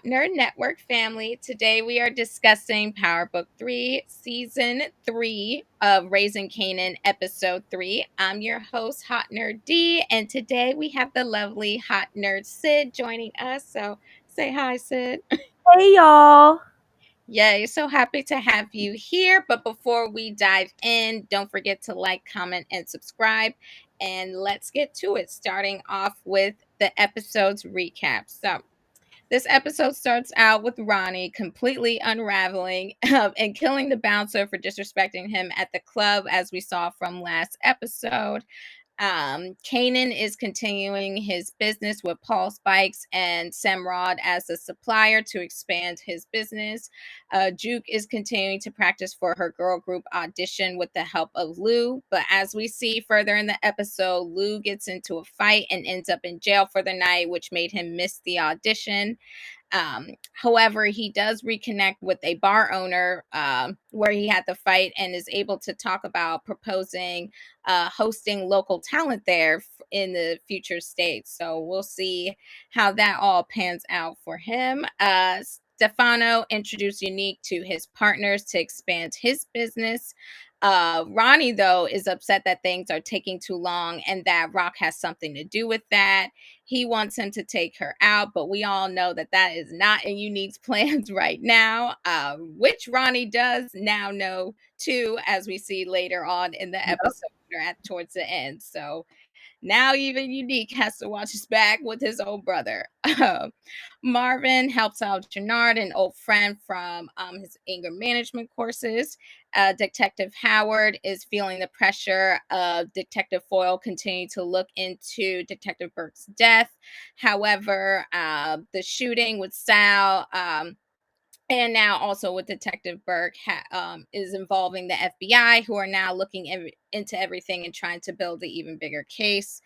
Nerd Network family. Today we are discussing Power Book 3, Season 3 of RaisingKanan, Episode 3. I'm your host, Hot Nerd D, and today we have the lovely Hot Nerd Syd joining us. So say hi, Syd. Hey y'all. Yay, so happy to have you here. But before we dive in, don't forget to like, comment, and subscribe. And let's get to it, starting off with the episode's recap. So, this episode starts out with Ronnie completely unraveling and killing the bouncer for disrespecting him at the club, as we saw from last episode. Kanan is continuing his business with Paul's Bikes and Samrod as a supplier to expand his business. Juke is continuing to practice for her girl group audition with the help of Lou. But as we see further in the episode, Lou gets into a fight and ends up in jail for the night, which made him miss the audition. However, he does reconnect with a bar owner where he had the fight and is able to talk about proposing hosting local talent there in the future state. So we'll see how that all pans out for him. Stefano introduced Unique to his partners to expand his business. Ronnie, though, is upset that things are taking too long and that Rock has something to do with that. He wants him to take her out, but we all know that that is not in Unique's plans right now, which Ronnie does now know too, as we see later on in the Yep. episode or towards the end. So now even Unique has to watch his back with his old brother. Marvin helps out Jannard, an old friend from his anger management courses. Detective Howard is feeling the pressure of Detective Foyle continuing to look into Detective Burke's death. However, the shooting with Sal and now also with Detective Burke is involving the FBI, who are now looking into everything and trying to build an even bigger case.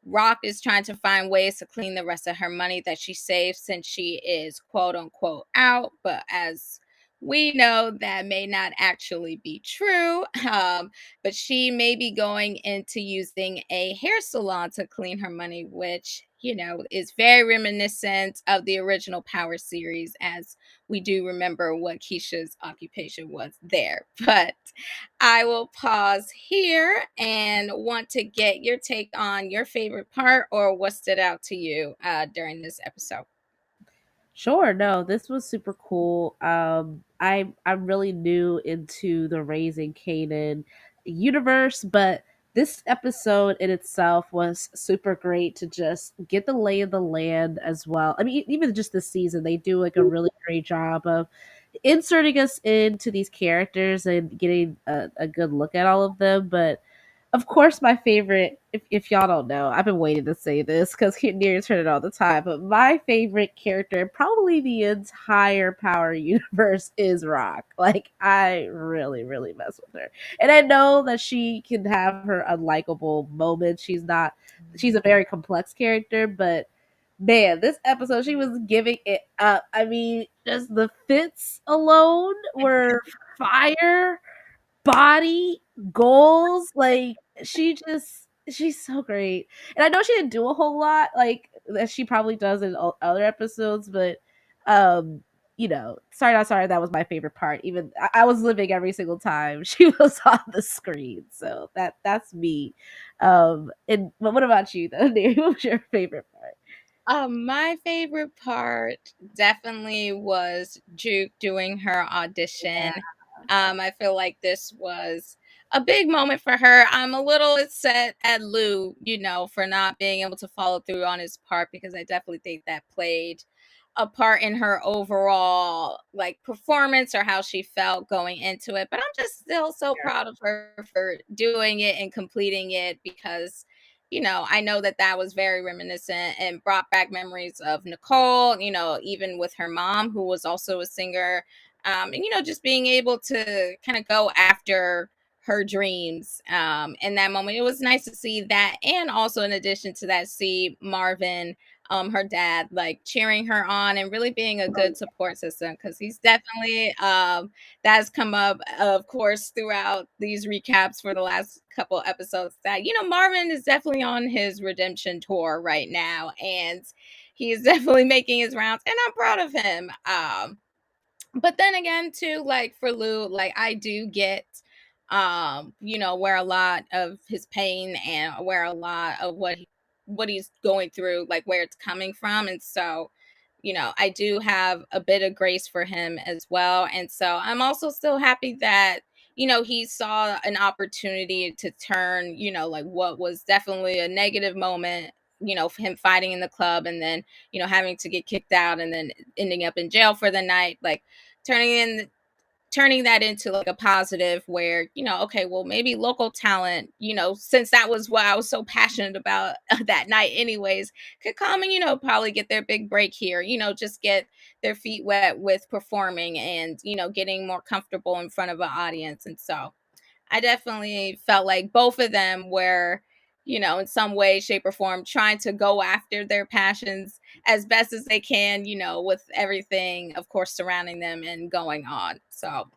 Rock is trying to find ways to clean the rest of her money that she saved since she is quote unquote out. But as we know, that may not actually be true. But she may be going into using a hair salon to clean her money, which, is very reminiscent of the original Power series, as we do remember what Keisha's occupation was there. But I will pause here and want to get your take on your favorite part or what stood out to you during this episode. Sure. No, this was super cool. I'm really new into the Raising Kanan universe, but this episode in itself was super great to just get the lay of the land as well. I mean, even just this season, they do like a really great job of inserting us into these characters and getting a good look at all of them. But of course, my favorite, if y'all don't know, I've been waiting to say this because Nears heard it all the time, but my favorite character in probably the entire Power universe is Rock. Like, I really, really mess with her. And I know that she can have her unlikable moments. She's a very complex character, but man, this episode, she was giving it up. I mean, just the fits alone were fire, body, goals. Like she's so great. And I know she didn't do a whole lot like as she probably does in other episodes, but um sorry not sorry, that was my favorite part. Even I was living every single time she was on the screen. So that's me. And but what about you though? What was your favorite part? My favorite part definitely was Juke doing her audition. I feel like this was a big moment for her. I'm a little upset at Lou, for not being able to follow through on his part, because I definitely think that played a part in her overall like performance or how she felt going into it. But I'm just still so proud of her for doing it and completing it, because I know that that was very reminiscent and brought back memories of Nicole, even with her mom, who was also a singer. And, just being able to kind of go after her dreams in that moment. It was nice to see that. And also, in addition to that, see Marvin, her dad, like cheering her on and really being a good support system, because he's definitely that's come up, of course, throughout these recaps for the last couple episodes, that Marvin is definitely on his redemption tour right now, and he is definitely making his rounds, and I'm proud of him. But then again too, like for Lou, like I do get where a lot of his pain and where a lot of what he's going through, like where it's coming from. And so, I do have a bit of grace for him as well. And so I'm also still happy that he saw an opportunity to turn, like what was definitely a negative moment, for him fighting in the club, and then having to get kicked out, and then ending up in jail for the night, like turning in turning that into like a positive where, okay, well, maybe local talent, since that was what I was so passionate about that night anyways, could come and, probably get their big break here, just get their feet wet with performing and, getting more comfortable in front of an audience. And so I definitely felt like both of them were, in some way, shape, or form trying to go after their passions as best as they can, with everything, of course, surrounding them and going on. So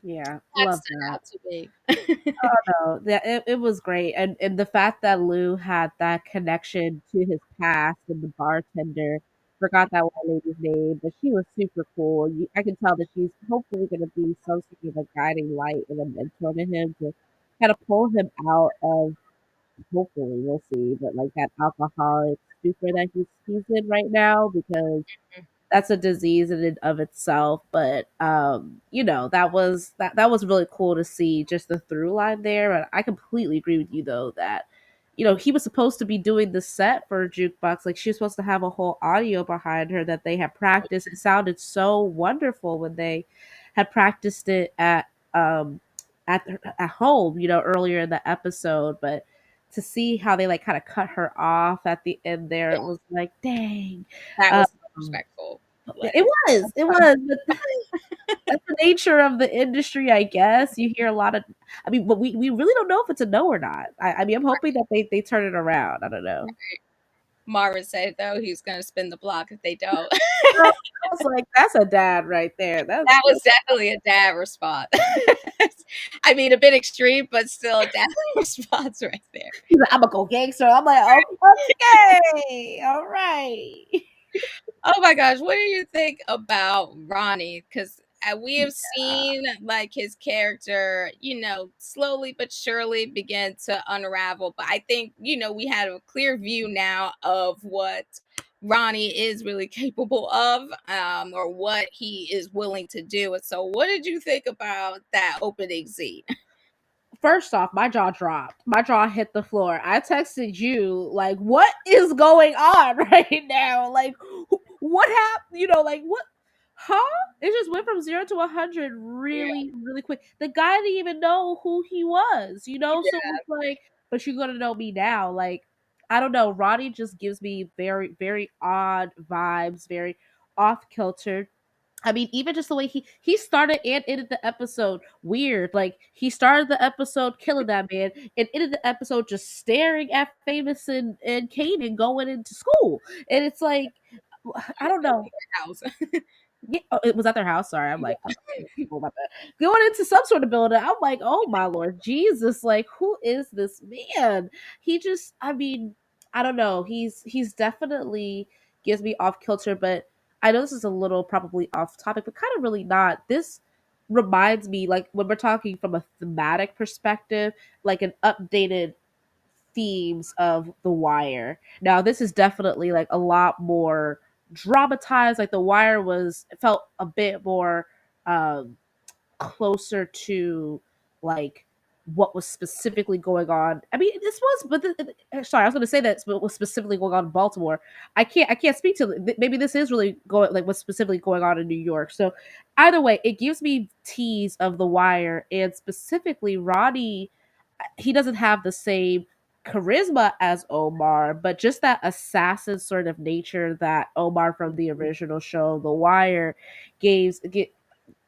Yeah, that love stood that. out to me. No, yeah, it was great, and the fact that Lou had that connection to his past and the bartender, forgot that one lady's name, but she was super cool. I can tell that she's hopefully going to be some sort of a guiding light and a mentor to him to kind of pull him out of. Hopefully, we'll see, but like that alcoholic stupor that he's in right now, because that's a disease in and of itself. But that was really cool to see just the through line there. And I completely agree with you though that he was supposed to be doing the set for Jukebox. Like she was supposed to have a whole audio behind her that they had practiced. It sounded so wonderful when they had practiced it um at home, earlier in the episode. But to see how they like kind of cut her off at the end there, Yeah, it was like, dang. that was Um, disrespectful. it Like, was, but that's the nature of the industry, I guess. You hear a lot of, I mean, but we really don't know if it's a no or not. I mean, I'm hoping that they turn it around. I don't know. Marvin said, though, he's going to spin the block if they don't. Girl, I was like, that's a dad right there. That was definitely a dad response. I mean, a bit extreme, but still a dad response right there. he's like, I'm gonna go gangster. I'm like, oh, okay, all right. Oh my gosh, what do you think about Ronnie? Because we have seen like his character, slowly but surely begin to unravel. But I think, we had a clear view now of what Ronnie is really capable of, or what he is willing to do. And so, what did you think about that opening scene? First off, my jaw dropped. My jaw hit the floor. I texted you like, "What is going on right now? Like, what happened? Like what? Huh? It just went from 0 to 100 Yeah, really, really quick. The guy didn't even know who he was. So it was like, but you're gonna know me now. Like, I don't know. Ronnie just gives me very, very odd vibes, very off kilter. I mean, even just the way he started and ended the episode weird. Like he started the episode killing that man and ended the episode just staring at Famous and Kanan going into school. And it's like I don't know. house. Yeah, oh, it was at their house. Sorry, I'm like, I thought it was school, my bad. Going into some sort of building. I'm like, oh my lord, Jesus! Like, who is this man? He just, I mean, I don't know. He's definitely gives me off kilter, but I know this is a little probably off topic, but kind of really not. This reminds me, like, when we're talking from a thematic perspective, like an updated themes of The Wire. Now, this is definitely like a lot more dramatized. Like The Wire was it felt a bit more um closer to like what was specifically going on. I mean, this was, but sorry, I was going to say that what was specifically going on in Baltimore. I can't speak to maybe this is really going like what's specifically going on in New York. So either way, it gives me tease of The Wire and specifically Roddy. He doesn't have the same charisma as Omar, but just that assassin sort of nature that Omar from the original show, The Wire, gives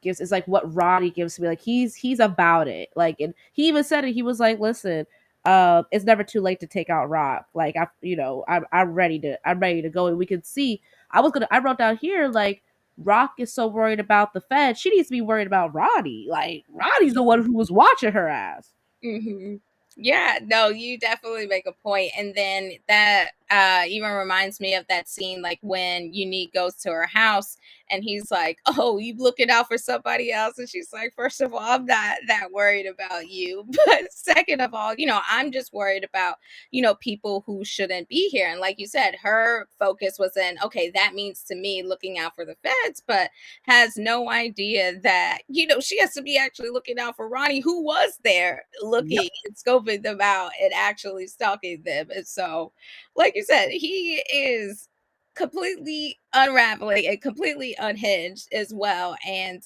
gives is like what Roddy gives me. Like he's about it. Like and he even said it. He was like, "Listen, it's never too late to take out Rock. Like I'm ready to go." And we could see. I wrote down here like Rock is so worried about the Fed. She needs to be worried about Roddy. Like Roddy's the one who was watching her ass. Yeah, no, you definitely make a point. And then that even reminds me of that scene, like when Unique goes to her house and he's like, "Oh, you looking out for somebody else?" And she's like, "First of all, I'm not that worried about you, but second of all, I'm just worried about people who shouldn't be here." And like you said, her focus was in, okay, that means to me looking out for the feds, but has no idea that she has to be actually looking out for Ronnie, who was there Yep. looking and scoping them out and actually stalking them. And so, like you said, he is completely unraveling and completely unhinged as well. And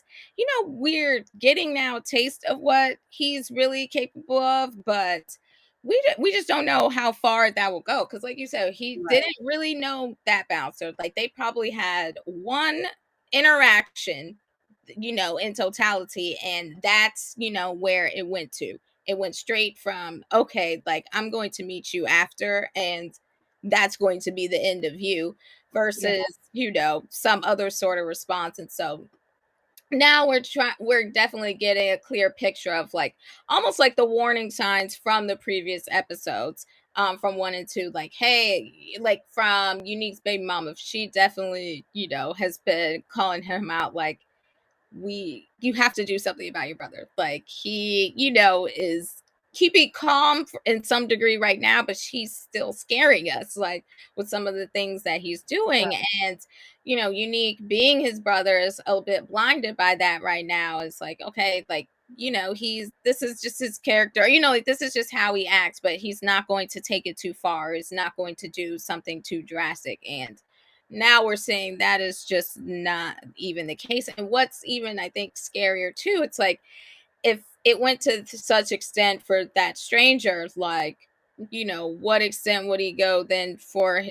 we're getting now a taste of what he's really capable of, but we just don't know how far that will go, because like you said, he Right. didn't really know that bouncer. Like, they probably had one interaction, in totality, and that's where it went to. It went straight from, okay, like, I'm going to meet you after, and that's going to be the end of you, Yeah. versus some other sort of response. And so now we're definitely getting a clear picture of, like, almost like the warning signs from the previous episodes, from 1 and 2, like, hey, like from Unique's baby mama, she definitely has been calling him out, like, you have to do something about your brother. Like, he, is keeping calm in some degree right now, but he's still scaring us, like, with some of the things that he's doing. And Unique, being his brother, is a bit blinded by that right now. It's like, okay, like, he's this is just his character, like, this is just how he acts, but he's not going to take it too far. He's not going to do something too drastic. And now we're seeing that is just not even the case. And what's even, I think, scarier too, it's like, if it went to such extent for that stranger, like, what extent would he go then for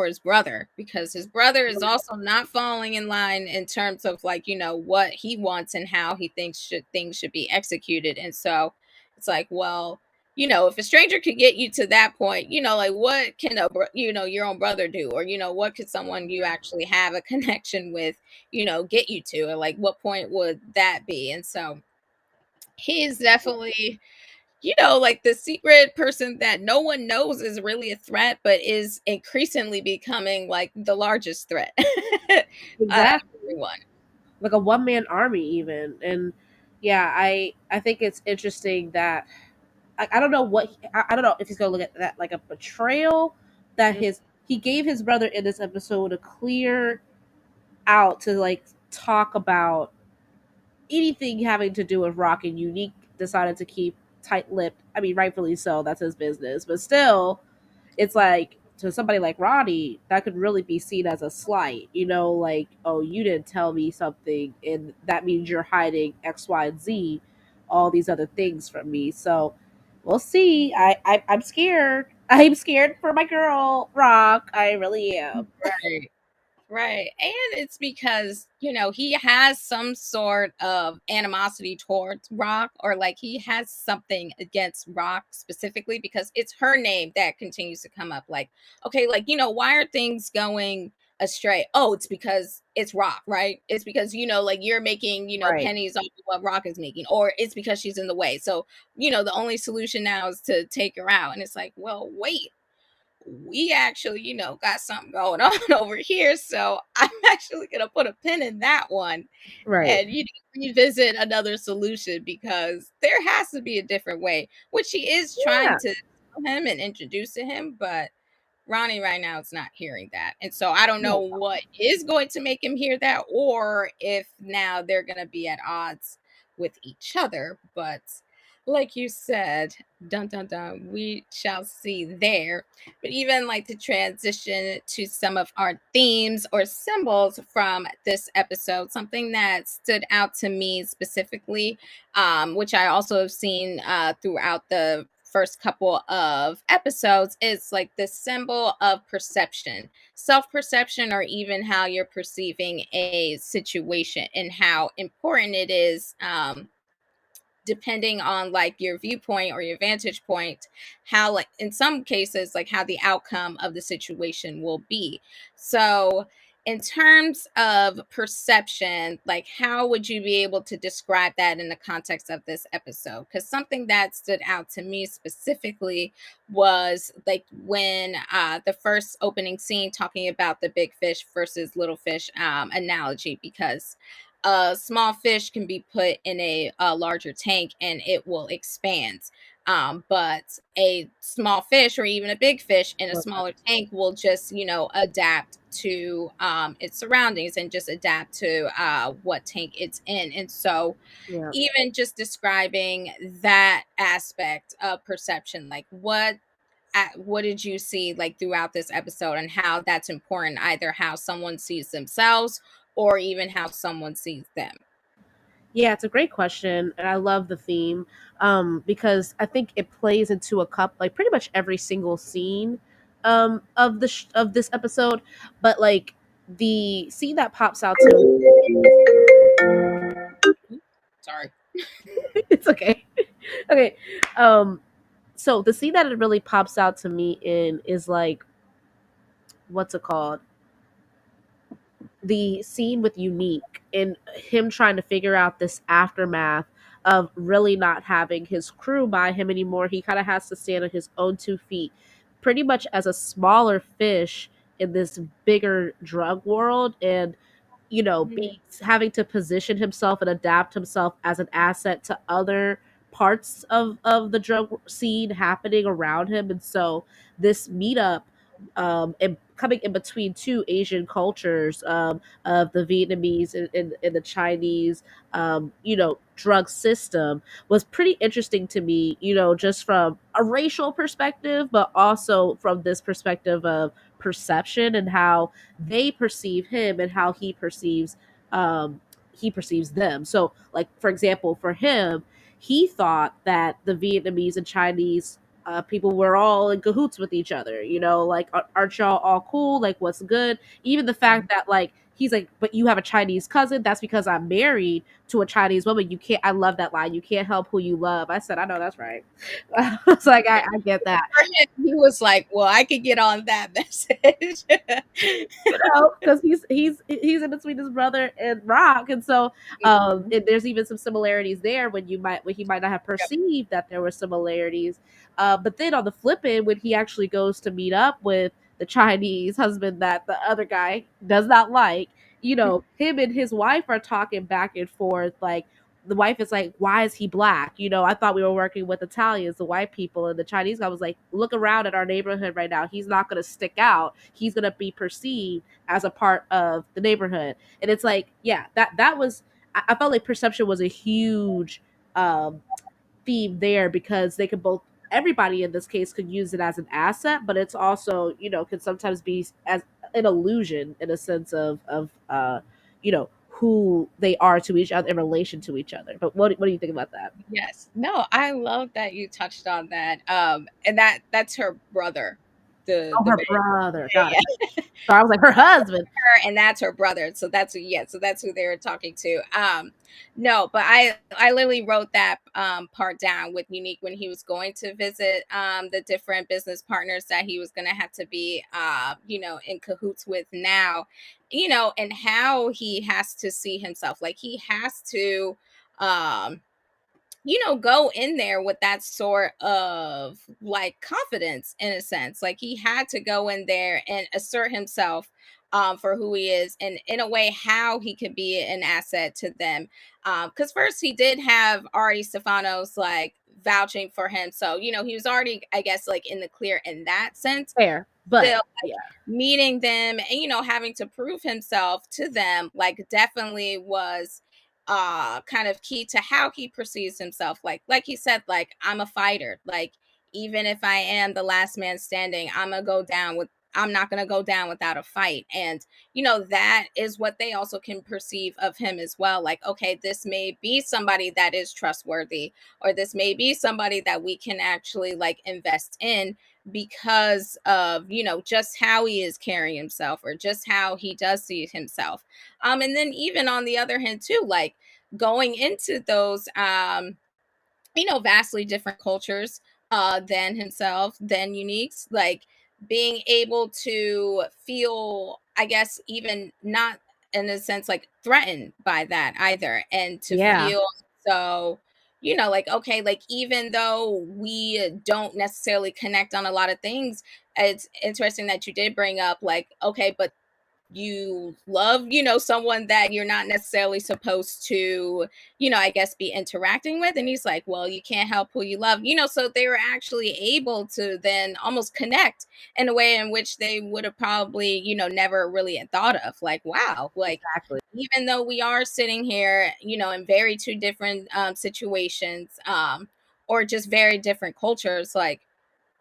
his brother? Because his brother is also not falling in line in terms of, like, what he wants and how he thinks things should be executed. And so it's like, well, if a stranger could get you to that point, like, what can your own brother do? Or what could someone you actually have a connection with get you to? Or, like, what point would that be? And so he's definitely, like, the secret person that no one knows is really a threat, but is increasingly becoming, like, the largest threat out of Exactly. everyone. Like a one man army even. And yeah, I think it's interesting that I don't know what I don't know if he's gonna look at that like a betrayal that Mm. his he gave his brother in this episode a clear out to like talk about anything having to do with Rock, and Unique decided to keep tight lipped. I mean, rightfully so, that's his business. But still, it's like to somebody like Roddy, that could really be seen as a slight, like, oh, you didn't tell me something, and that means you're hiding X, Y, and Z, all these other things from me. So we'll see. I'm scared. I'm scared for my girl, Rock. I really am. Right. Right. And it's because, he has some sort of animosity towards Rock, or like he has something against Rock specifically, because it's her name that continues to come up. Like, okay, like, why are things going astray? Oh, it's because it's Rock, right? It's because, like, you're making, Right. pennies off of what Rock is making, or it's because she's in the way. So, the only solution now is to take her out. And it's like, well, wait, we actually, got something going on over here. So I'm actually going to put a pin in that one Right. and revisit another solution, because there has to be a different way, which he is trying Yeah. to tell him and introduce to him. But Ronnie right now is not hearing that. And so I don't know No. what is going to make him hear that, or if now they're going to be at odds with each other. But like you said, dun dun dun, we shall see there. But even, like, to transition to some of our themes or symbols from this episode, something that stood out to me specifically, which I also have seen throughout the first couple of episodes, is like the symbol of perception, self perception, or even how you're perceiving a situation, and how important it is, depending on, like, your viewpoint or your vantage point, how, like, in some cases, like, how the outcome of the situation will be. So in terms of perception, like how would you be able to describe that in the context of this episode? Because something that stood out to me specifically was like when the first opening scene talking about the big fish versus little fish analogy, because a small fish can be put in a larger tank and it will expand. But a small fish or even a big fish in a smaller tank will just, adapt to its surroundings and just adapt to what tank it's in. And so, Yeah. even just describing that aspect of perception, like what did you see like throughout this episode and how that's important, either how someone sees themselves or even how someone sees them? Yeah, it's a great question, and I love the theme because I think it plays into a cup like pretty much every single scene of of this episode. But like the scene that pops out to Sorry. it's okay, okay. Um, so the scene that it really pops out to me in is like what's it called? The scene with Unique and him trying to figure out this aftermath of really not having his crew by him anymore. He kind of has to stand on his own 2 feet, pretty much as a smaller fish in this bigger drug world. And Mhm. be having to position himself and adapt himself as an asset to other parts of the drug scene happening around him. And so this meetup and coming in between two Asian cultures of the Vietnamese and the Chinese drug system was pretty interesting to me, just from a racial perspective, but also from this perspective of perception and how they perceive him and how um he perceives them. So like for example, for him, he thought that the Vietnamese and Chinese people were all in cahoots with each other, like aren't y'all all cool, like what's good. Even the fact that like he's like, but you have a Chinese cousin, that's because I'm married to a Chinese woman. You can't, I love that line, you can't help who you love. I said, I know that's right. It's like I get that. For him, he was like, well, I could get on that message. Because he's in between his brother and Rock, and so there's even some similarities there when he might not have Yep. perceived that there were similarities. But then on the flip end, when he actually goes to meet up with the Chinese husband that the other guy does not like, him and his wife are talking back and forth like. The wife is like, why is he black? I thought we were working with Italians, the white people. And the Chinese guy was like, look around at our neighborhood right now. He's not going to stick out. He's going to be perceived as a part of the neighborhood. And it's like, yeah, that was, I felt like perception was a huge um, theme there because they could both, everybody in this case could use it as an asset, but it's also, can sometimes be as an illusion in a sense of who they are to each other in relation to each other. But what do you think about that? Yes. No, I love that you touched on that. And that's her brother. Oh, The her main, brother. Got yeah, it. So I was like, her husband. her, and that's her brother. So that's yeah, so that's who they were talking to. No, but I literally wrote that part down with Unique when he was going to visit the different business partners that he was gonna have to be in cahoots with now, and how he has to see himself. Like he has to um go in there with that sort of like confidence in a sense. Like he had to go in there and assert himself for who he is and in a way how he could be an asset to them. Because first he did have Ari Stefanos like vouching for him. So, he was already, I guess, like in the clear in that sense. Fair. But Still, yeah. meeting them and having to prove himself to them like definitely was kind of key to how he perceives himself. Like he said, like, I'm a fighter. Like even if I am the last man standing, I'm not going to go down without a fight. And that is what they also can perceive of him as well. Like, okay, this may be somebody that is trustworthy, or this may be somebody that we can actually like invest in because of just how he is carrying himself or just how he does see himself. And then even on the other hand too, like going into those vastly different cultures than himself, than Unique's, like being able to feel, I guess, even not in a sense like threatened by that either. And to Yeah, feel so, like, okay, like, even though we don't necessarily connect on a lot of things, it's interesting that you did bring up, like, okay, but you love, someone that you're not necessarily supposed to, I guess, be interacting with. And he's like, well, you can't help who you love, so they were actually able to then almost connect in a way in which they would have probably, never really had thought of. Like, wow, like, exactly. even though we are sitting here, in very two different situations, or just very different cultures, like,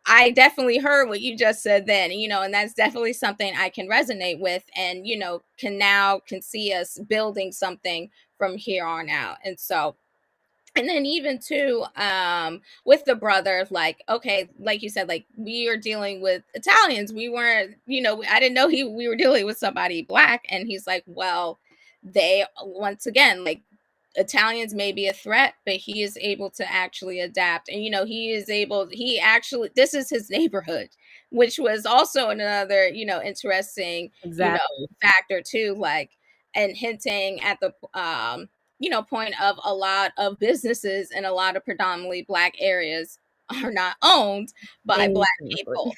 I definitely heard what you just said then, and that's definitely something I can resonate with, and, can see us building something from here on out. And so, and then even too, with the brother, like, okay, like you said, like, we are dealing with Italians. We weren't, I didn't know we were dealing with somebody black. And he's like, well, they, once again, like, Italians may be a threat, but he is able to actually adapt. And, he actually, this is his neighborhood, which was also another, interesting, Exactly. factor too, like, and hinting at the, point of a lot of businesses in a lot of predominantly black areas are not owned by black Exactly. people.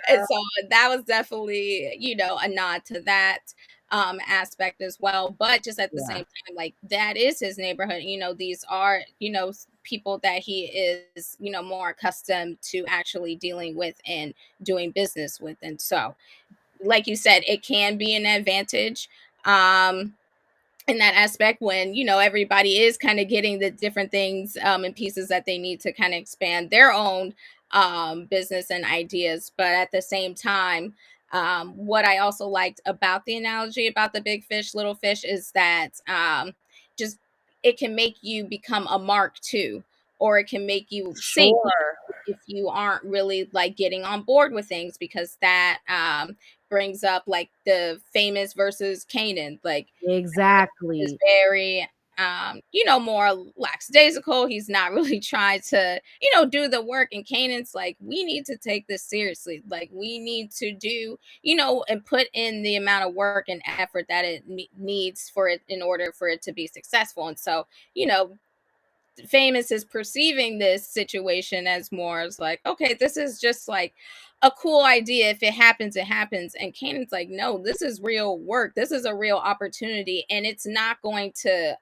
And so that was definitely, a nod to that aspect as well. But just at the same Yeah. time, like, that is his neighborhood. These are, people that he is, more accustomed to actually dealing with and doing business with. And so, like you said, it can be an advantage. Um, in that aspect, when everybody is kind of getting the different things and pieces that they need to kind of expand their own business and ideas. But at the same time, what I also liked about the analogy about the big fish little fish is that, just, it can make you become a mark too, or it can make you sink Sure. if you aren't really like getting on board with things, because that brings up like the famous versus Kanan, like, is Exactly. very, more lackadaisical. He's not really trying to, do the work. And Kanan's like, we need to take this seriously. Like, we need to do, and put in the amount of work and effort that it needs for it in order for it to be successful. And so, famous is perceiving this situation as more as like, okay, this is just like a cool idea. If it happens, it happens. And Kanan's like, no, this is real work. This is a real opportunity. And it's not going to,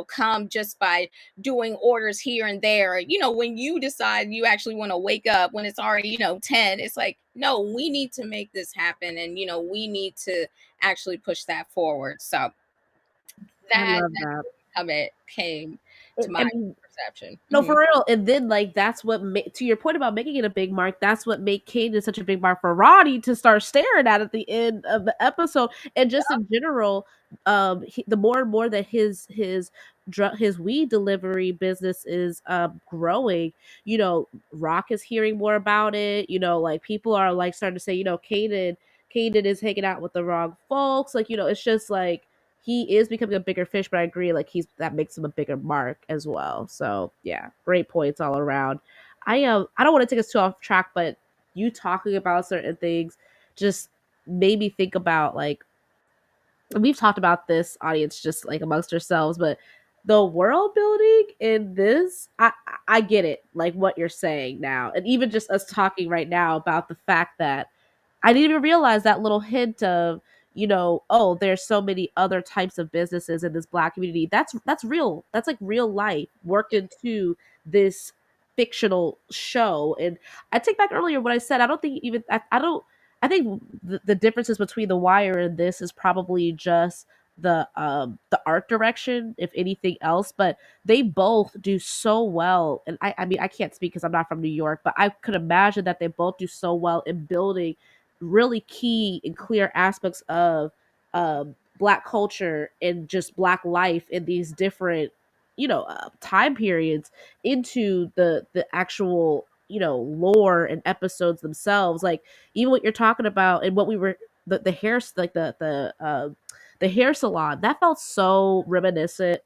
come just by doing orders here and there. When you decide you actually want to wake up when it's already, 10, it's like, no, we need to make this happen. And, we need to actually push that forward. So I that love that. of it came to I my mean, perception. no, for real. And then, like, that's what to your point about making it a big mark. That's what made Kanan such a big mark for Roddy to start staring at the end of the episode, and just in general. The more and more that his weed delivery business is growing, Rock is hearing more about it. Like, people are like starting to say, Kanan is hanging out with the wrong folks. Like, it's just like he is becoming a bigger fish, but I agree, like, that makes him a bigger mark as well. So yeah, great points all around. I don't want to take us too off track, but you talking about certain things just made me think about, like, and we've talked about this, audience, just like amongst ourselves, but the world building in this, I get it, like what you're saying now, and even just us talking right now about the fact that I didn't even realize that little hint of, oh, there's so many other types of businesses in this black community. That's real. That's like real life worked into this fictional show. And I take back earlier what I said. I don't think even I don't I think the differences between The Wire and this is probably just the art direction, if anything else, but they both do so well. And I mean, I can't speak because I'm not from New York, but I could imagine that they both do so well in building really key and clear aspects of black culture and just black life in these different time periods into the actual lore and episodes themselves. Like, even what you're talking about and what we were the hair, like the the hair salon. That felt so reminiscent,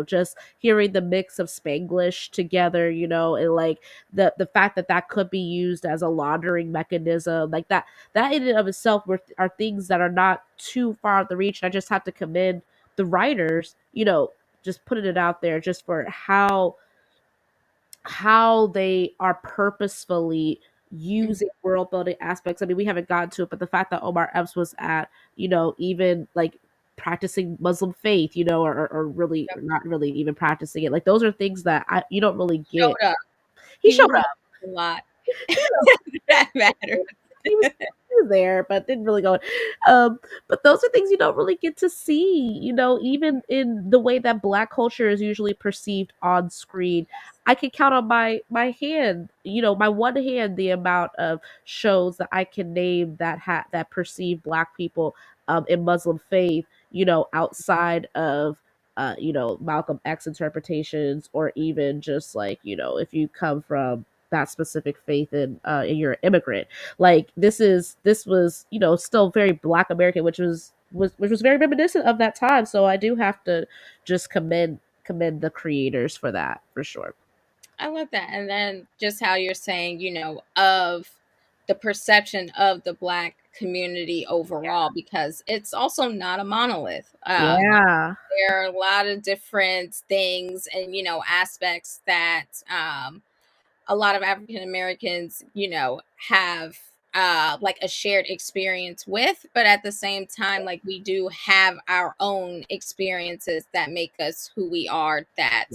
just hearing the mix of Spanglish together, and like the fact that that could be used as a laundering mechanism, like that in and of itself are things that are not too far out the reach. And I just have to commend the writers, just putting it out there just for how they are purposefully Mhm. using world building aspects. I mean, we haven't gotten to it, but the fact that Omar Epps was at, even like practicing Muslim faith, or really or not really even practicing it. Like those are things that you don't really get. Showed up. He He showed was up. a lot. You That matters. he was he was there, but didn't really go. But those are things you don't really get to see, even in the way that Black culture is usually perceived on screen. I can count on my hand, my one hand, the amount of shows that I can name that perceive Black people in Muslim faith, outside of Malcolm X interpretations, or even just like, if you come from that specific faith and you're an immigrant. Like this was, still very Black American, which was very reminiscent of that time. So I do have to just commend the creators for that, for sure. I love that. And then just how you're saying, of the perception of the Black community overall, because it's also not a monolith. Yeah. There are a lot of different things and, aspects that a lot of African Americans, have like a shared experience with, but at the same time, like we do have our own experiences that make us who we are, that,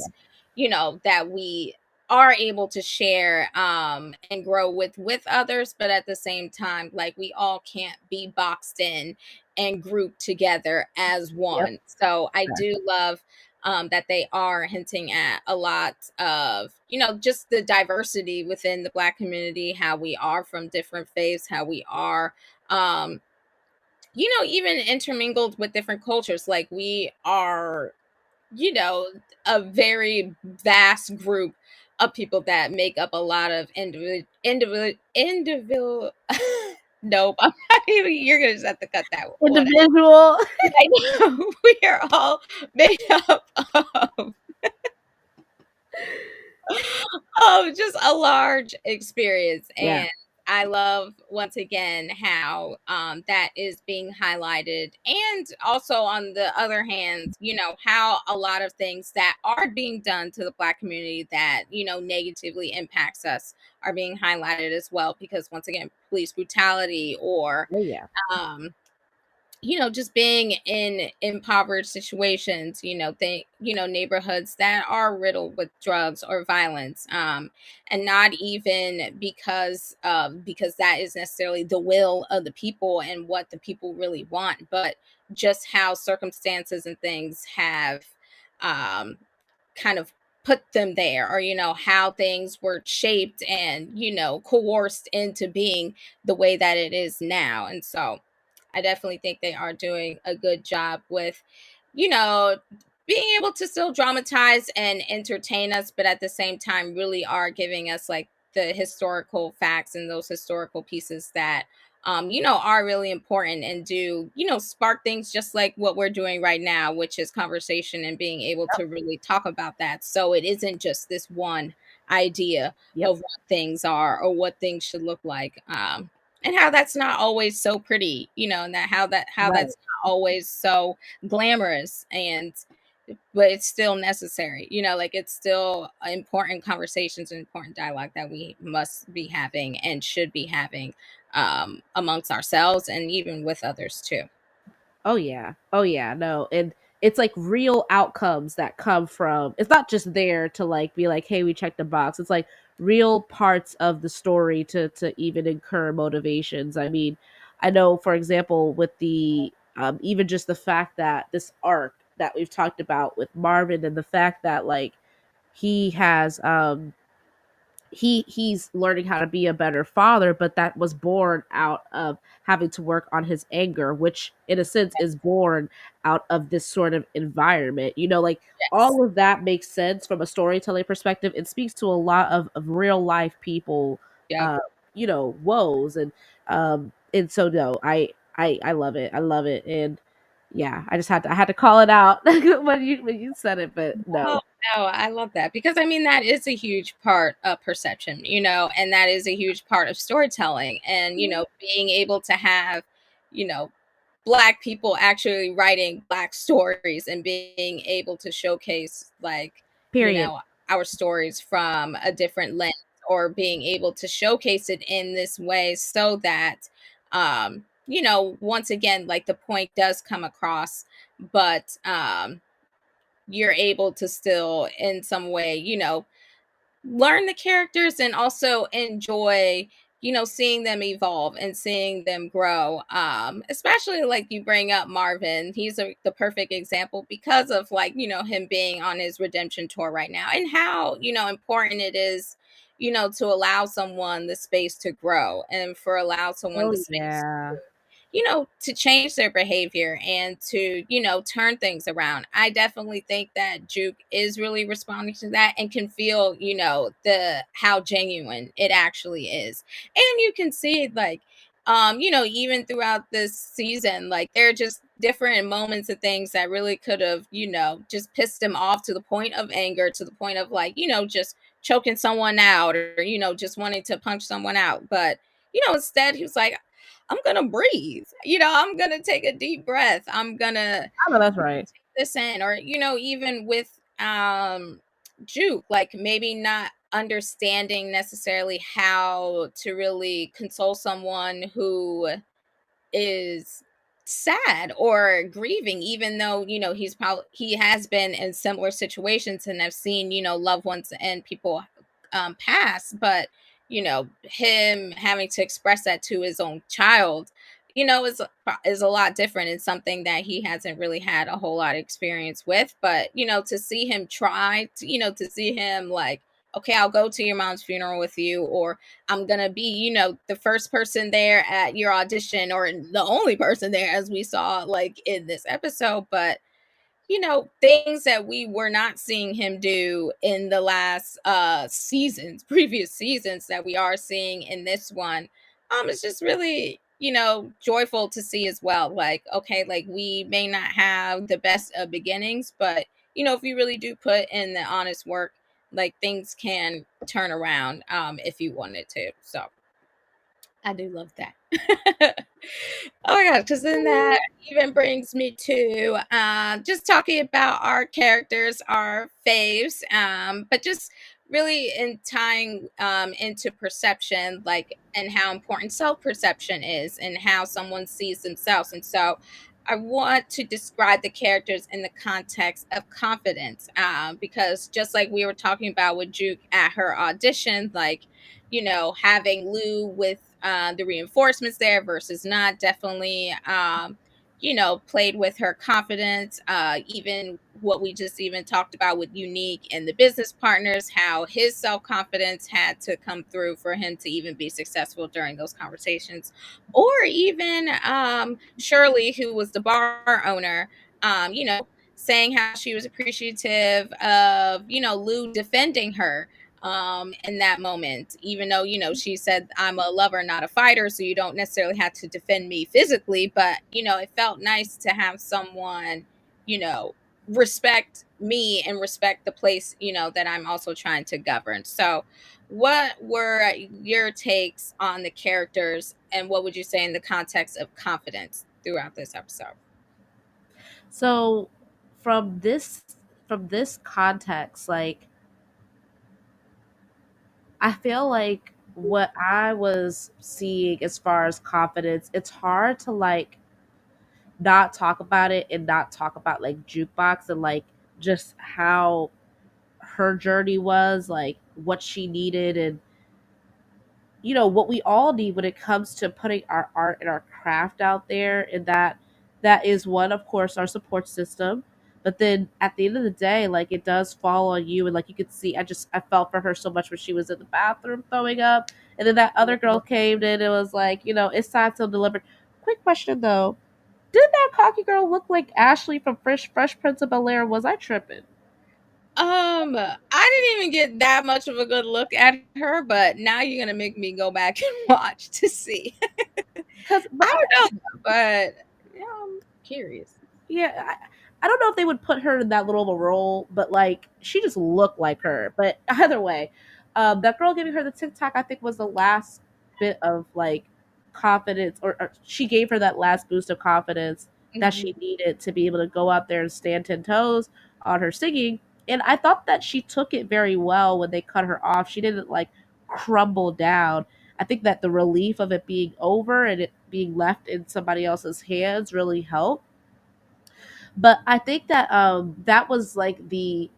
Yeah. that we are able to share and grow with others, but at the same time, like we all can't be boxed in and grouped together as Yep. one. So I do Exactly. love that they are hinting at a lot of, just the diversity within the Black community, how we are from different faiths, how we are, um, even intermingled with different cultures. Like we are, you know, a very vast group of people that make up a lot of individual. Nope, I'm not even. You're gonna just have to cut that one. Individual. I know we are all made up of just a large experience. Yeah. And I love once again how that is being highlighted. And also, on the other hand, how a lot of things that are being done to the Black community that, negatively impacts us are being highlighted as well. Because once again, police brutality or, Oh yeah. um, just being in impoverished situations, neighborhoods that are riddled with drugs or violence, and not even because that is necessarily the will of the people and what the people really want, but just how circumstances and things have um, kind of put them there, or how things were shaped and coerced into being the way that it is now. And so I definitely think they are doing a good job with, you know, being able to still dramatize and entertain us, but at the same time, really are giving us like the historical facts and those historical pieces that, are really important and do, spark things just like what we're doing right now, which is conversation and being able to really talk about that. So it isn't just this one idea Yep. of what things are or what things should look like. And how that's not always so pretty, and how Right. that's not always so glamorous, and but it's still necessary, like it's still important conversations and important dialogue that we must be having and should be having amongst ourselves and even with others too. Oh yeah. Oh yeah. No. And it's like real outcomes that come from, it's not just there to like be like, hey, we checked the box. It's like real parts of the story to even incur motivations. I mean, I know for example with the even just the fact that this arc that we've talked about with Marvin, and the fact that like he has he's learning how to be a better father, but that was born out of having to work on his anger, which in a sense is born out of this sort of environment, like Yes. all of that makes sense from a storytelling perspective. It speaks to a lot of real life people, Yep. uh woes. And so no, I love it. I love it. And Yeah, I had to call it out when you said it, but Oh, no. no, I love that because I mean that is a huge part of perception, and that is a huge part of storytelling and being able to have, you know, black people actually writing black stories and being able to showcase you Period. know, our stories from a different lens or being able to showcase it in this way so that once again like the point does come across but you're able to still in some way learn the characters and also enjoy seeing them evolve and seeing them grow, especially like you bring up Marvin. He's the perfect example because of him being on his redemption tour right now and how important it is to allow someone the space to grow and for allow someone Oh the space yeah. to change their behavior and to, turn things around. I definitely think that Juke is really responding to that and can feel, the how genuine it actually is. And you can see even throughout this season, like there are just different moments of things that really could have, just pissed him off to the point of anger, to the point of just choking someone out or, just wanting to punch someone out. But instead he was like, I'm gonna breathe. I'm gonna take a deep breath. I'm gonna I know that's right. take this in. Or, even with Juke, like maybe not understanding necessarily how to really console someone who is sad or grieving, even though he has been in similar situations and have seen loved ones and people pass. But him having to express that to his own child is a lot different and something that he hasn't really had a whole lot of experience with. But to see him try to to see him like, okay, I'll go to your mom's funeral with you, or I'm gonna be, the first person there at your audition, or the only person there, as we saw like in this episode. But things that we were not seeing him do in the last seasons, previous seasons, that we are seeing in this one. It's just really, joyful to see as well. Like, okay, like we may not have the best of beginnings, but if you really do put in the honest work, like things can turn around if you wanted to. So I do love that. Oh my gosh, because then that even brings me to just talking about our characters, our faves, but just really in tying into perception, like, and how important self perception is and how someone sees themselves. And so I want to describe the characters in the context of confidence, because just like we were talking about with Juke at her audition, like, having Lou with the reinforcements there versus not, definitely played with her confidence. Even what we just even talked about with Unique and the business partners, how his self-confidence had to come through for him to even be successful during those conversations. Or even Shirley, who was the bar owner, saying how she was appreciative of Lou defending her in that moment, even though she said, I'm a lover, not a fighter, so you don't necessarily have to defend me physically. But it felt nice to have someone you know respect me and respect the place that I'm also trying to govern. So what were your takes on the characters, and what would you say in the context of confidence throughout this episode? So from this context, like I feel like what I was seeing as far as confidence, it's hard to like not talk about it and not talk about like jukebox and like just how her journey was, like what she needed, and what we all need when it comes to putting our art and our craft out there. And that is one, of course, our support system. But then at the end of the day, like it does fall on you. And like you could see, I felt for her so much when she was in the bathroom throwing up. And then that other girl came in and was like, it's time to deliver. Quick question though. Did that cocky girl look like Ashley from Fresh Prince of Bel Air? Was I tripping? I didn't even get that much of a good look at her, but now you're gonna make me go back and watch to see. Because I don't know, but yeah, I'm curious. yeah, I don't know if they would put her in that little of a role, but like she just looked like her. But either way, that girl giving her the TikTok, I think, was the last bit of like confidence, or she gave her that last boost of confidence that Mhm. she needed to be able to go out there and stand 10 toes on her singing. And I thought that she took it very well when they cut her off. She didn't like crumble down. I think that the relief of it being over and it being left in somebody else's hands really helped. But I think that that was like the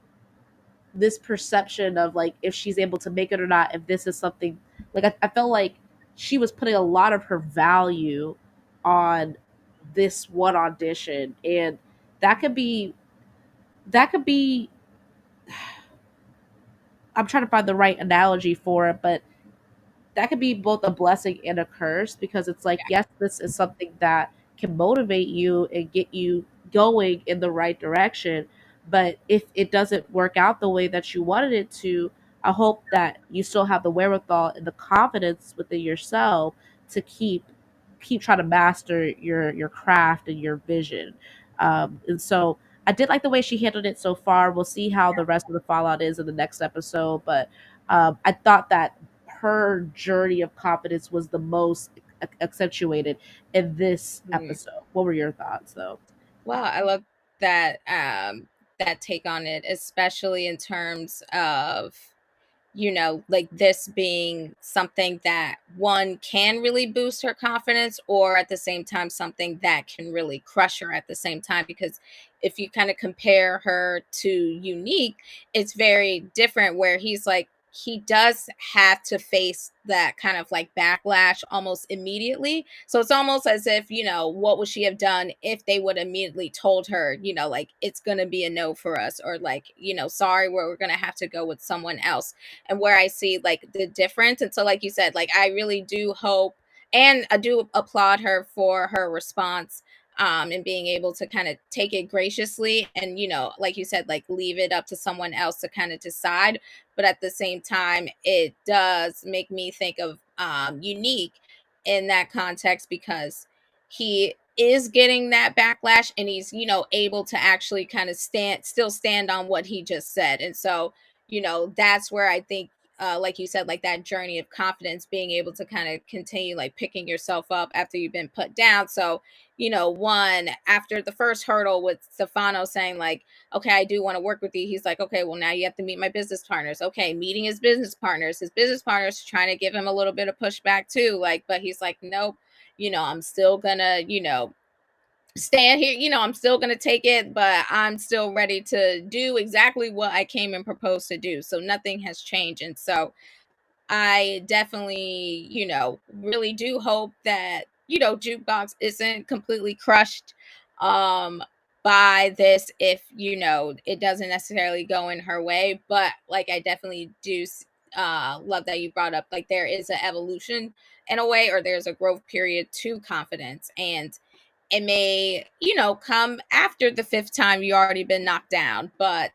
this perception of like if she's able to make it or not, if this is something like I felt like she was putting a lot of her value on this one audition, and that could be that could be I'm trying to find the right analogy for it, but that could be both a blessing and a curse, because it's like, yes, this is something that can motivate you and get you going in the right direction. But if it doesn't work out the way that you wanted it to, I hope that you still have the wherewithal and the confidence within yourself to keep trying to master your craft and your vision. And so I did like the way she handled it so far. We'll see how the rest of the fallout is in the next episode, but I thought that her journey of confidence was the most accentuated in this Mhm. episode. What were your thoughts, though? Well, I love that that take on it, especially in terms of like this being something that one can really boost her confidence, or at the same time, something that can really crush her at the same time. Because if you kind of compare her to Unique, it's very different, where he's like, he does have to face that kind of like backlash almost immediately. So it's almost as if, what would she have done if they would immediately told her, like, it's going to be a no for us, or like, sorry, we're going to have to go with someone else. And where I see like the difference. And so, like you said, like I really do hope, and I do applaud her for her response, and being able to kind of take it graciously, and like you said, like leave it up to someone else to kind of decide. But at the same time, it does make me think of Unique in that context, because he is getting that backlash, and he's able to actually kind of stand on what he just said. And so that's where I think, like you said, like that journey of confidence, being able to kind of continue like picking yourself up after you've been put down. So, one, after the first hurdle with Stefano saying, like, okay, I do want to work with you, he's like, okay, well, now you have to meet my business partners. Okay, meeting his business partners trying to give him a little bit of pushback too. Like, but he's like, nope, I'm still gonna, stand here, I'm still going to take it, but I'm still ready to do exactly what I came and proposed to do. So nothing has changed. And so I definitely, really do hope that, Jukebox isn't completely crushed um by this, if it doesn't necessarily go in her way. But like, I definitely do love that you brought up, like, there is an evolution in a way, or there's a growth period to confidence. And it may, come after the fifth time you already been knocked down, but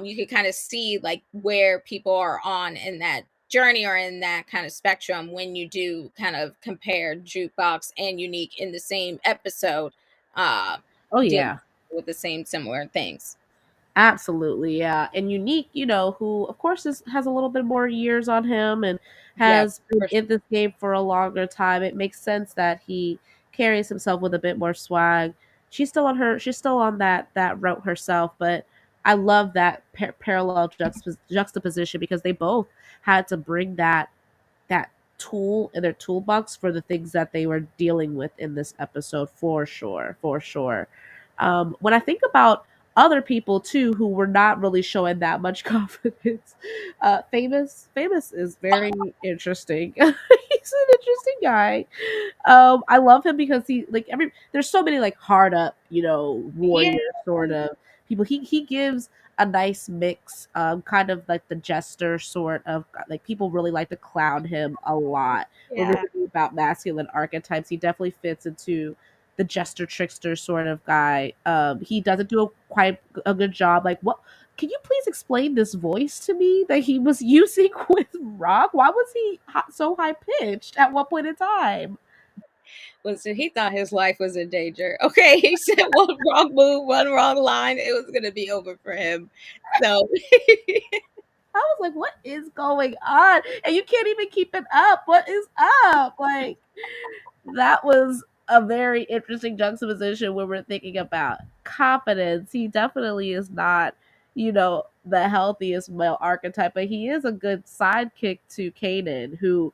you can kind of see like where people are on in that journey, or in that kind of spectrum, when you do kind of compare Jukebox and Unique in the same episode, uh, Oh dealing yeah, with the same similar things. absolutely, yeah. And Unique, who of course has a little bit more years on him and Yeah, has been for in this game for a longer time, it makes sense that he carries himself with a bit more swag. She's still on that route herself, but I love that parallel juxtaposition, because they both had to bring that tool in their toolbox for the things that they were dealing with in this episode, for sure, for sure. When I think about other people too who were not really showing that much confidence, famous is very interesting. He's an interesting guy. I love him because he like every there's so many like hard up, yeah, warrior sort of people. He gives a nice mix, kind of like the jester sort of like people really like to clown him a lot. When we're yeah. thinking about masculine archetypes, he definitely fits into the jester trickster sort of guy. He doesn't do quite a good job. Like, what? Can you please explain this voice to me that he was using with Rock? Why was he so high pitched at one point in time? Listen, he thought his life was in danger. Okay, he said one wrong move, one wrong line, it was gonna be over for him. So I was like, what is going on? And you can't even keep it up. What is up? Like, that was a very interesting juxtaposition when we're thinking about confidence. He definitely is not, the healthiest male archetype, but he is a good sidekick to Kanan, who,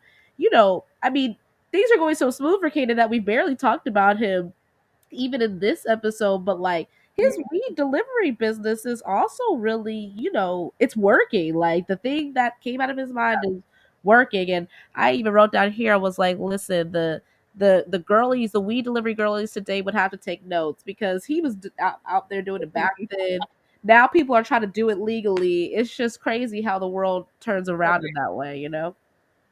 I mean, things are going so smooth for Kanan that we barely talked about him even in this episode, but like his weed delivery business is also really, it's working. Like the thing that came out of his mind is working. And I even wrote down here, I was like, listen, the girlies, the weed delivery girlies today would have to take notes because he was out there doing it back then. Now people are trying to do it legally. It's just crazy how the world turns around in that way, you know?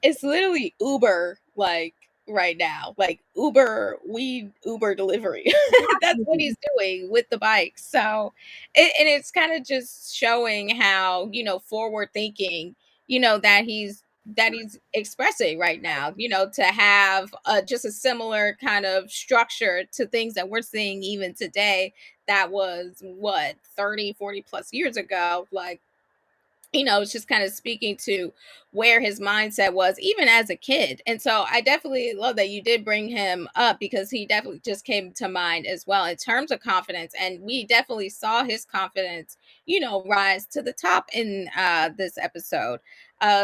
it's literally Uber, like right now, like Uber weed Uber delivery. That's what he's doing with the bikes. So, and it's kind of just showing how forward thinking, that he's expressing right now. To have just a similar kind of structure to things that we're seeing even today. That was what 30, 40 plus years ago. Like it's just kind of speaking to where his mindset was even as a kid. And so I definitely love that you did bring him up because he definitely just came to mind as well in terms of confidence. And we definitely saw his confidence, rise to the top in this episode,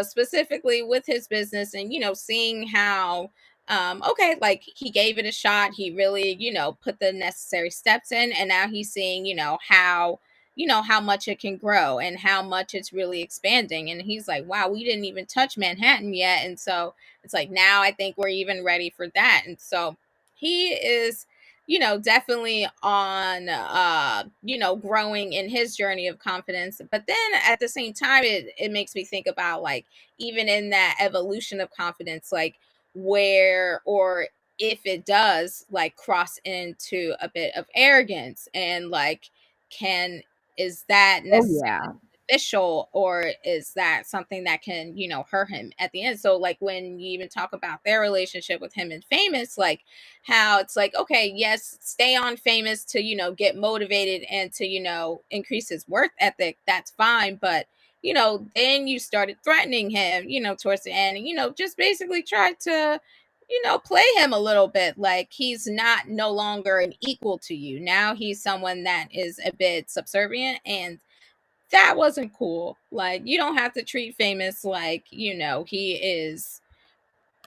specifically with his business and, seeing how okay, like he gave it a shot. He really, put the necessary steps in, and now he's seeing, how much it can grow and how much it's really expanding. And he's like, wow, we didn't even touch Manhattan yet. And so it's like, now I think we're even ready for that. And so he is, definitely on, growing in his journey of confidence. But then at the same time, it makes me think about like, even in that evolution of confidence, like where or if it does like cross into a bit of arrogance and like can is that Oh necessarily yeah. beneficial or is that something that can hurt him at the end? So like when you even talk about their relationship with him and Famous, like how it's like, okay, yes, stay on Famous to get motivated and to increase his work ethic, that's fine. But then you started threatening him towards the end, and just basically tried to play him a little bit like he's not no longer an equal to you. Now he's someone that is a bit subservient, and that wasn't cool. Like, you don't have to treat Famous like, he is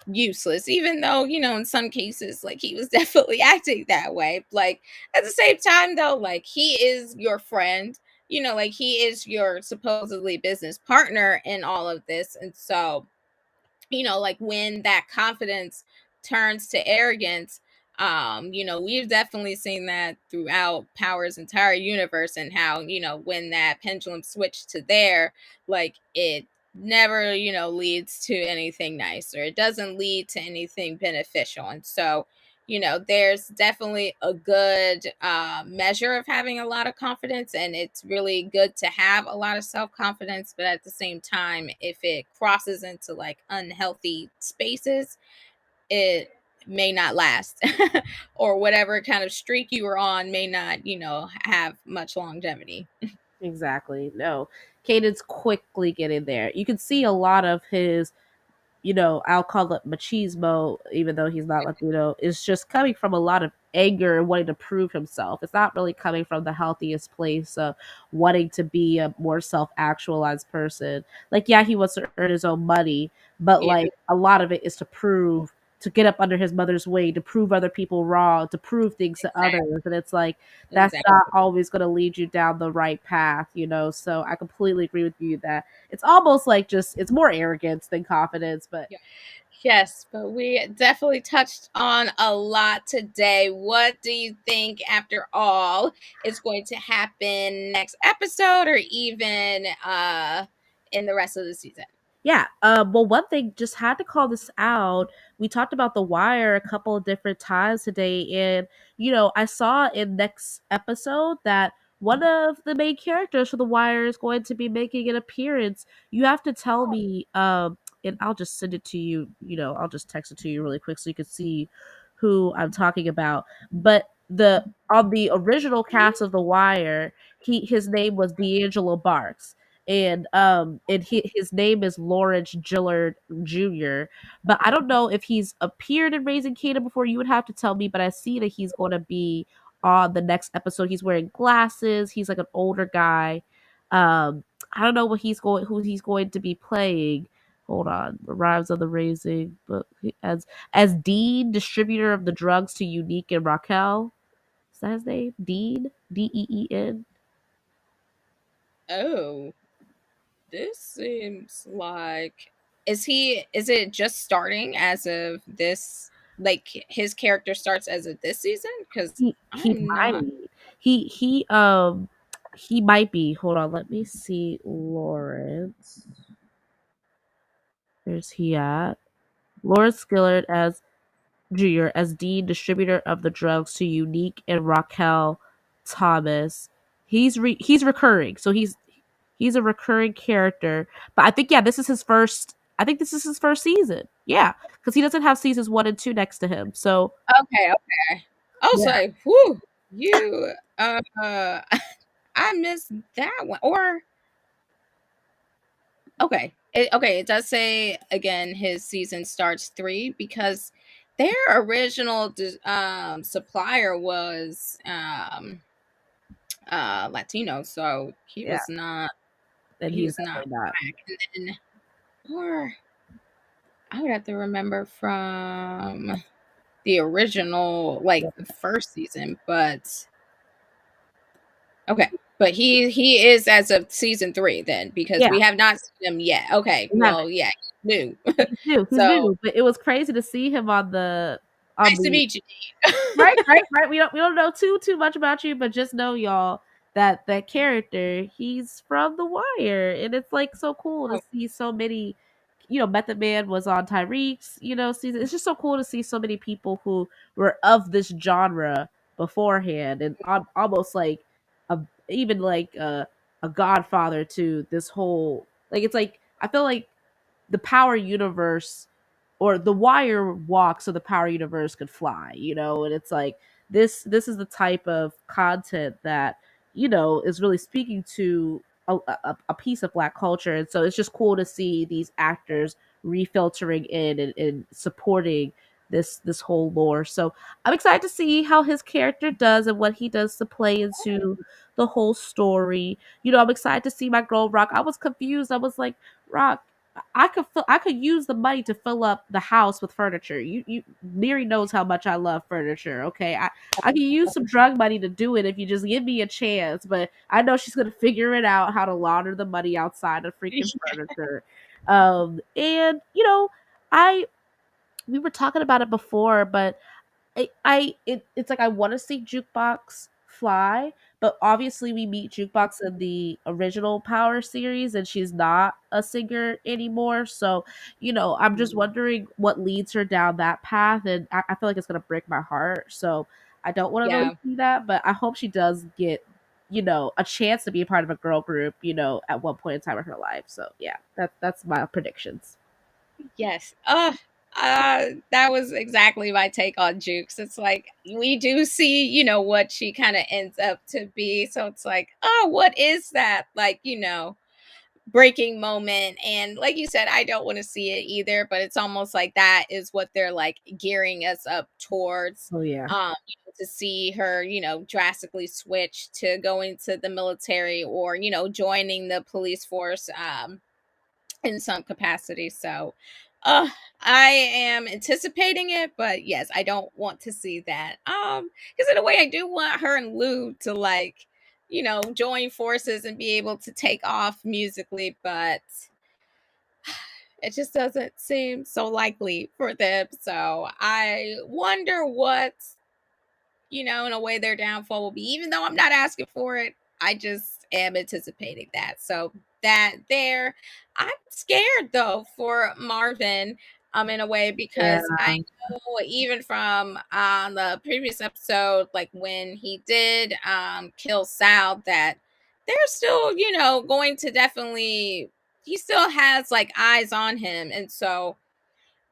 useless, even though, in some cases, like, he was definitely acting that way. Like, at the same time, though, like, he is your friend, like, he is your supposedly business partner in all of this. And so, like when that confidence turns to arrogance, we've definitely seen that throughout Power's entire universe and how, when that pendulum switched to there, like it never, leads to anything nice or it doesn't lead to anything beneficial. And so, there's definitely a good measure of having a lot of confidence, and it's really good to have a lot of self confidence. But at the same time, if it crosses into like unhealthy spaces, it may not last, or whatever kind of streak you were on may not, have much longevity. Exactly. No. Caden's quickly getting there. You can see a lot of his, I'll call it machismo, even though he's not Latino, is just coming from a lot of anger and wanting to prove himself. It's not really coming from the healthiest place of wanting to be a more self actualized person. Like, yeah, he wants to earn his own money, but Yeah, like a lot of it is to prove, to get up under his mother's wing, to prove other people wrong, to prove things to exactly. others. And it's like, that's Exactly. not always going to lead you down the right path. So I completely agree with you that it's almost like just, it's more arrogance than confidence, but Yes, but we definitely touched on a lot today. What do you think, after all, is going to happen next episode or even in the rest of the season? yeah. Well, one thing, just had to call this out. We talked about The Wire a couple of different times today, and I saw in next episode that one of the main characters for The Wire is going to be making an appearance. You have to tell me, and I'll just send it to you. I'll just text it to you really quick so you can see who I'm talking about. But the on the original cast of The Wire, his name was D'Angelo Barks, and his name is Lawrence Gillard Jr. But I don't know if he's appeared in Raising Kanan before. You would have to tell me. But I see that he's going to be on the next episode. He's wearing glasses. He's like an older guy. I don't know who he's going to be playing. Hold on, the Rhymes of the Raising, but as Dean, distributor of the drugs to Unique and Raquel. Is that his name? Dean, Deen. Oh, this seems like is it just starting as of this, like his character starts as of this season? Because He I'm not. might he might be. Hold on, let me see. Lawrence, where's he at? Lawrence Skillard as Jr. as Dean, distributor of the drugs to Unique and Raquel Thomas. He's recurring, so he's a recurring character. But I think, yeah, this is his first. I think this is his first season. Yeah, because he doesn't have seasons 1 and 2 next to him. So Okay, okay. I was yeah, like, whew, you I missed that one. Or okay. It does say again his season starts 3 because their original supplier was Latino, so yeah, and he he's was not definitely not. black. And then, or I would have to remember from the original, like Yeah, the first season, but okay. But he is as of season 3 then, because yeah, we have not seen him yet. Okay, we haven't. well, yeah, he's new. He's new. He's So new, but it was crazy to see him on nice to the meet you. right, right, right. We don't know too much about you, but just know, y'all, that that character, he's from The Wire, and it's like so cool to Oh, see so many. Method Man was on Tyreek's, season. It's just so cool to see so many people who were of this genre beforehand, and almost like a even like a godfather to this whole. Like, it's like I feel like the Power Universe or the Wire walk so the Power Universe could fly, and it's like this is the type of content that is really speaking to a piece of Black culture, and so it's just cool to see these actors refiltering in and supporting this whole lore. So I'm excited to see how his character does and what he does to play into the whole story. I'm excited to see my girl Rock. I was confused. I was like, Rock, I could use the money to fill up the house with furniture. You Neri knows how much I love furniture. Okay, I can use some drug money to do it if you just give me a chance. But I know she's gonna figure it out how to launder the money outside of freaking furniture. And I we were talking about it before, but it's like I want to see Jukebox fly, but obviously we meet Jukebox in the original Power series, and she's not a singer anymore. So, I'm just wondering what leads her down that path, and I feel like it's gonna break my heart. So I don't want to really yeah. see that, but I hope she does get a chance to be a part of a girl group, at one point in time in her life. So yeah, that's my predictions. Yes. That was exactly my take on Jukes. It's like we do see, what she kind of ends up to be. So it's like, oh, what is that? Like, breaking moment. And like you said, I don't want to see it either, but it's almost like that is what they're like gearing us up towards. Oh yeah. To see her, drastically switch to going to the military or, joining the police force. In some capacity. So, I am anticipating it, but yes, I don't want to see that. Because in a way, I do want her and Lou to like, join forces and be able to take off musically, but it just doesn't seem so likely for them. So I wonder what, in a way their downfall will be, even though I'm not asking for it. I just am anticipating that. So that there, I'm scared though for Marvin, in a way, Yeah. because I know even from the previous episode, like when he did kill Sal, that they're still, going to definitely he still has like eyes on him. And so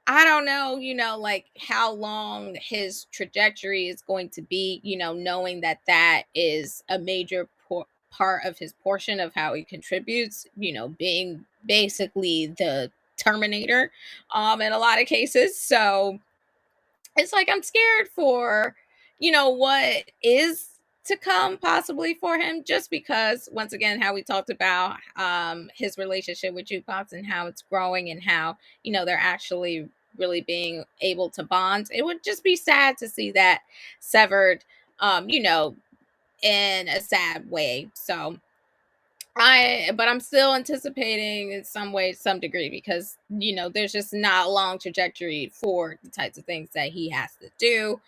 I don't know, like how long his trajectory is going to be, knowing that that is a major part of his portion of how he contributes, being basically the Terminator in a lot of cases. So it's like I'm scared for, what is to come possibly for him, just because once again how we talked about his relationship with jukebox and how it's growing and how they're actually really being able to bond. It would just be sad to see that severed, in a sad way. So but I'm still anticipating in some way, some degree, because there's just not a long trajectory for the types of things that he has to do.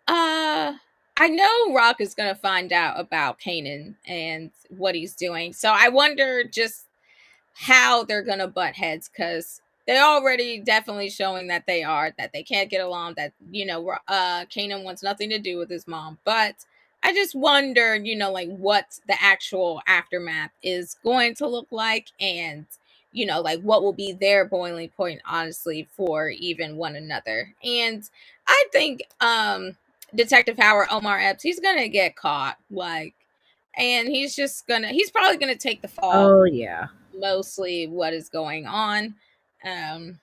uh I know Rock is gonna find out about Kanan and what he's doing, so I wonder just how they're gonna butt heads, because they're already definitely showing that they can't get along, that Kanan wants nothing to do with his mom. But I just wonder, like what the actual aftermath is going to look like, and like what will be their boiling point, honestly, for even one another. And I think Detective Howard, Omar Epps, he's gonna get caught, like, and he's probably gonna take the fall Oh yeah. mostly what is going on. And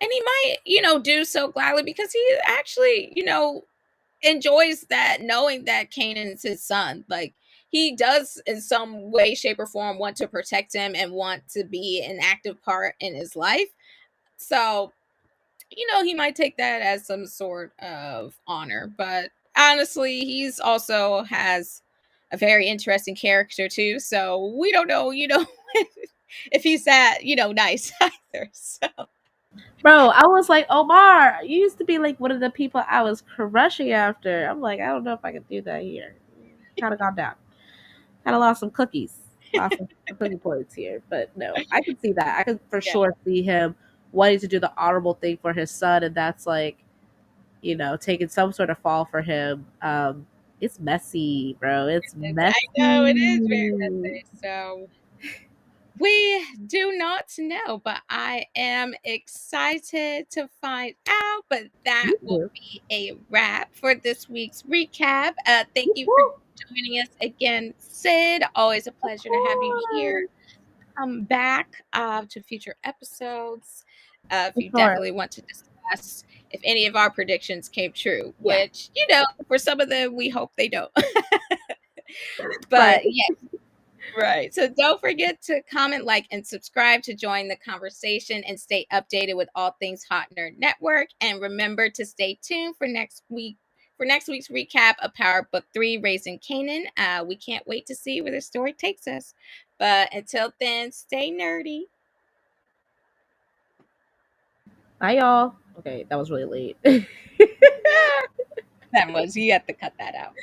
he might, do so gladly, because he actually, enjoys that, knowing that Kanan is his son. Like, he does in some way, shape, or form want to protect him and want to be an active part in his life. So, he might take that as some sort of honor. But honestly, he's also has a very interesting character too. So we don't know, if he's that, nice either. So Bro, I was like, Omar, you used to be like one of the people I was crushing after. I'm like, I don't know if I can do that here. Kind of gone down. Kind of lost some cookies. Lost some cookie points here. But no, I can see that. I can for yeah, sure see him wanting to do the honorable thing for his son. And that's like, taking some sort of fall for him. It's messy, bro. It's I know it is very messy. messy. So we do not know, but I am excited to find out. But that Me will too. be a wrap for this week's recap. Thank you for Woo-hoo. joining us again, Sid. Always a Of pleasure to have you here. course. Come back to future episodes if For you sure. definitely want to discuss if any of our predictions came true, Yeah. which, for some of them, we hope they don't. Right. But yeah, right. So don't forget to comment, like, and subscribe to join the conversation and stay updated with all things Hot Nerd Network. And remember to stay tuned for next week. For next week's recap of Power Book 3, Raising Kanan. We can't wait to see where the story takes us. But until then, stay nerdy. Bye, y'all. Okay, that was really late. That was, you have to cut that out.